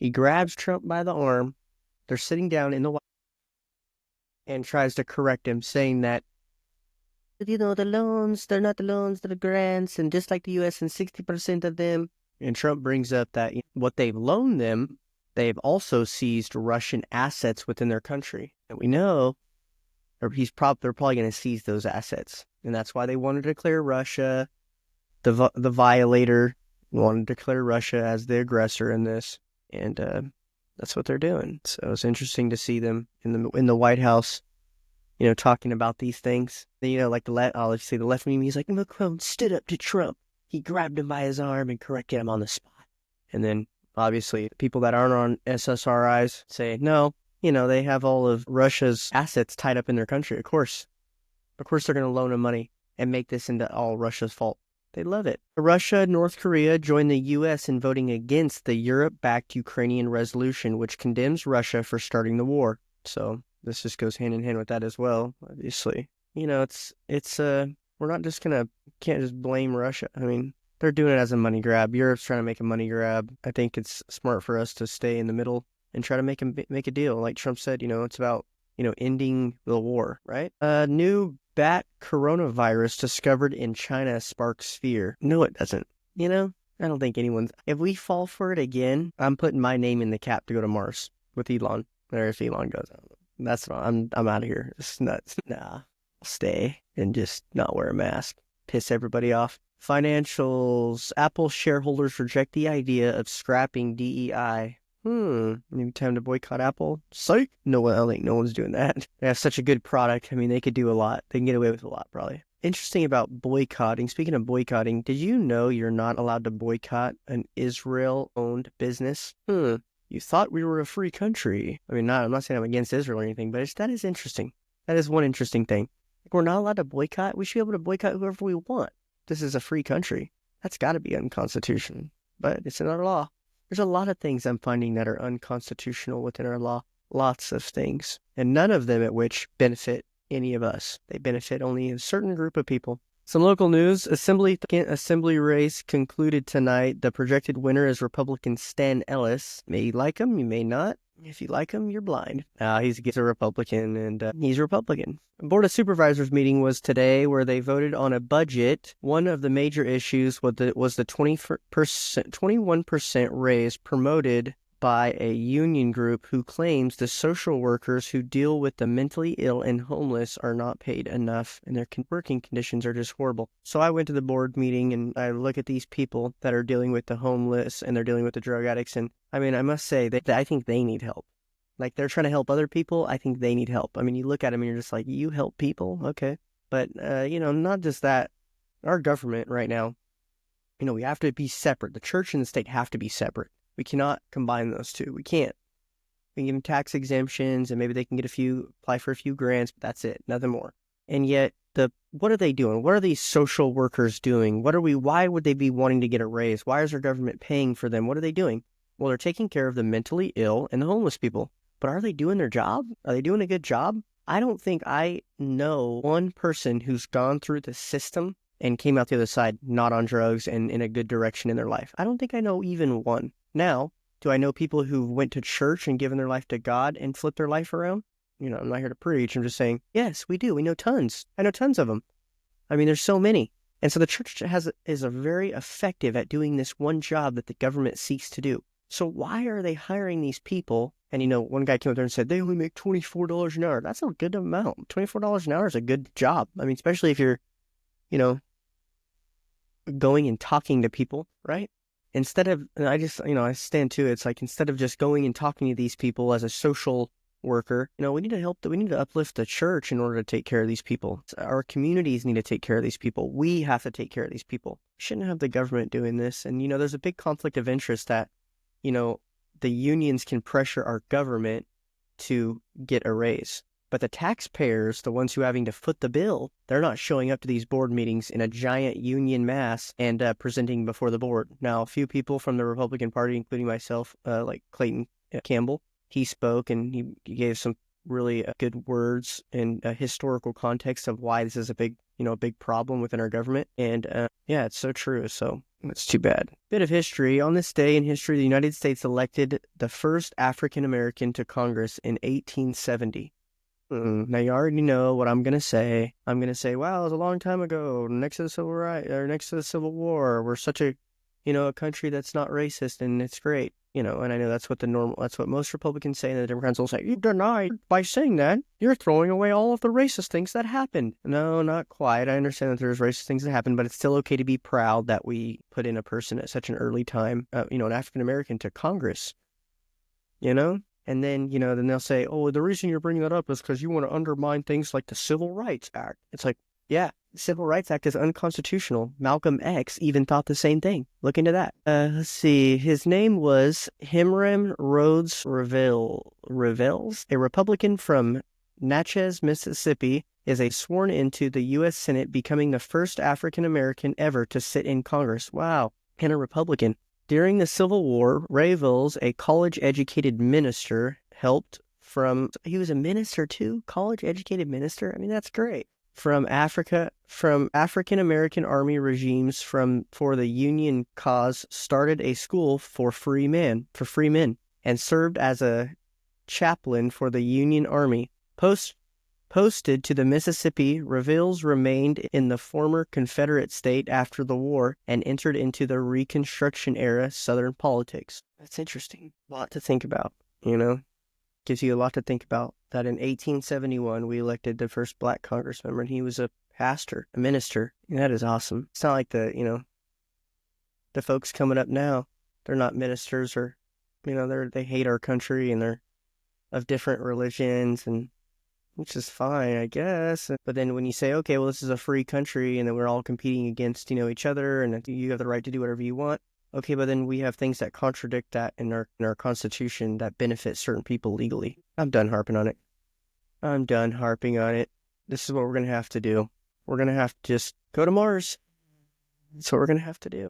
He grabs Trump by the arm. They're sitting down in the White House and tries to correct him, saying that, the loans, they're not the loans, they're the grants, and just like the U.S. and 60% of them. And Trump brings up that what they've loaned them, they've also seized Russian assets within their country. And we know they're probably going to seize those assets. And that's why they want to declare Russia the violator, want to declare Russia as the aggressor in this. And that's what they're doing. So it's interesting to see them in the White House, talking about these things. Like the left meme, he's like, Macron stood up to Trump. He grabbed him by his arm and corrected him on the spot. And then, obviously, people that aren't on SSRIs say, no, they have all of Russia's assets tied up in their country. Of course they're going to loan them money and make this into all Russia's fault. They love it. Russia and North Korea joined the U.S. in voting against the Europe-backed Ukrainian resolution, which condemns Russia for starting the war. So this just goes hand in hand with that as well, obviously. We're not just can't just blame Russia. I mean, they're doing it as a money grab. Europe's trying to make a money grab. I think it's smart for us to stay in the middle and try to make a deal. Like Trump said, it's about, ending the war, right? New bat coronavirus discovered in China sparks fear. No, it doesn't. I don't think if we fall for it again, I'm putting my name in the cap to go to Mars with Elon. Or if Elon goes, I don't know. That's not, I'm out of here. It's nuts. Nah, I'll stay and just not wear a mask. Piss everybody off. Financials. Apple shareholders reject the idea of scrapping DEI. Maybe time to boycott Apple? Psych? No, I don't think no one's doing that. They have such a good product. I mean, they could do a lot. They can get away with a lot, probably. Interesting about boycotting. Speaking of boycotting, did you know you're not allowed to boycott an Israel-owned business? You thought we were a free country. I mean, I'm not saying I'm against Israel or anything, but that is interesting. That is one interesting thing. Like, we're not allowed to boycott. We should be able to boycott whoever we want. This is a free country. That's got to be unconstitutional, but it's in our law. There's a lot of things I'm finding that are unconstitutional within our law. Lots of things. And none of them at which benefit any of us. They benefit only a certain group of people. Some local news. Assembly race concluded tonight. The projected winner is Republican Stan Ellis. May you like him, you may not. If you like him, you're blind. He's a Republican, and he's Republican. The Board of Supervisors meeting was today, where they voted on a budget. One of the major issues was the 21% raise promoted by a union group who claims the social workers who deal with the mentally ill and homeless are not paid enough, and their working conditions are just horrible. So I went to the board meeting, and I look at these people that are dealing with the homeless, and they're dealing with the drug addicts, and I mean, I must say that I think they need help. Like, they're trying to help other people. I think they need help. I mean, you look at them and you're just like, you help people? Okay. But, not just that. Our government right now, we have to be separate. The church and the state have to be separate. We cannot combine those two. We can't. We can give them tax exemptions, and maybe they can apply for a few grants, but that's it. Nothing more. And yet, what are they doing? What are these social workers doing? Why would they be wanting to get a raise? Why is our government paying for them? What are they doing? Well, they're taking care of the mentally ill and the homeless people. But are they doing their job? Are they doing a good job? I don't think I know one person who's gone through the system and came out the other side not on drugs and in a good direction in their life. I don't think I know even one. Now, do I know people who went to church and given their life to God and flipped their life around? I'm not here to preach. I'm just saying, yes, we do. We know tons. I know tons of them. I mean, there's so many. And so the church is very effective at doing this one job that the government seeks to do. So why are they hiring these people? And, one guy came up there and said, they only make $24 an hour. That's a good amount. $24 an hour is a good job. I mean, especially if you're, going and talking to people, right? Instead of, I stand to it. It's like, instead of just going and talking to these people as a social worker, we need to uplift the church in order to take care of these people. Our communities need to take care of these people. We have to take care of these people. We shouldn't have the government doing this. And, there's a big conflict of interest that, the unions can pressure our government to get a raise. But the taxpayers, the ones who are having to foot the bill, they're not showing up to these board meetings in a giant union mass and presenting before the board. Now, a few people from the Republican Party, including myself, like Clayton Campbell, he spoke and he gave some really good words and a historical context of why this is a big, big problem within our government. And yeah, it's so true. So it's too bad. Bit of history. On this day in history, the United States elected the first African American to Congress in 1870. Now you already know what I'm gonna say. I'm gonna say, "Wow, it was a long time ago, next to the Civil Right or next to the Civil War. We're such a, a country that's not racist, and it's great." And I know that's what most Republicans say, and the Democrats will say, "You deny by saying that you're throwing away all of the racist things that happened." No, not quite. I understand that there's racist things that happen, but it's still okay to be proud that we put in a person at such an early time, an African American to Congress. And then, then they'll say, "Oh, the reason you're bringing that up is because you want to undermine things like the Civil Rights Act." It's like, yeah, the Civil Rights Act is unconstitutional. Malcolm X even thought the same thing. Look into that. Let's see. His name was Hiram Rhodes Revels, a Republican from Natchez, Mississippi, is sworn into the U.S. Senate, becoming the first African American ever to sit in Congress. Wow. And a Republican. During the Civil War, Revels, a college-educated minister, he was a minister too? College-educated minister? I mean, that's great. From African-American army regimes for the Union cause, started a school for free men, and served as a chaplain for the Union Army. Posted to the Mississippi, Revels remained in the former Confederate state after the war and entered into the Reconstruction-era Southern politics. That's interesting. A lot to think about, Gives you a lot to think about. That in 1871, we elected the first black Congress member, and he was a pastor, a minister. And that is awesome. It's not like the folks coming up now. They're not ministers or, they hate our country and they're of different religions and which is fine, I guess. But then when you say, okay, well, this is a free country and then we're all competing against, each other and you have the right to do whatever you want. Okay, but then we have things that contradict that in our Constitution that benefit certain people legally. I'm done harping on it. This is what we're going to have to do. We're going to have to just go to Mars. That's what we're going to have to do.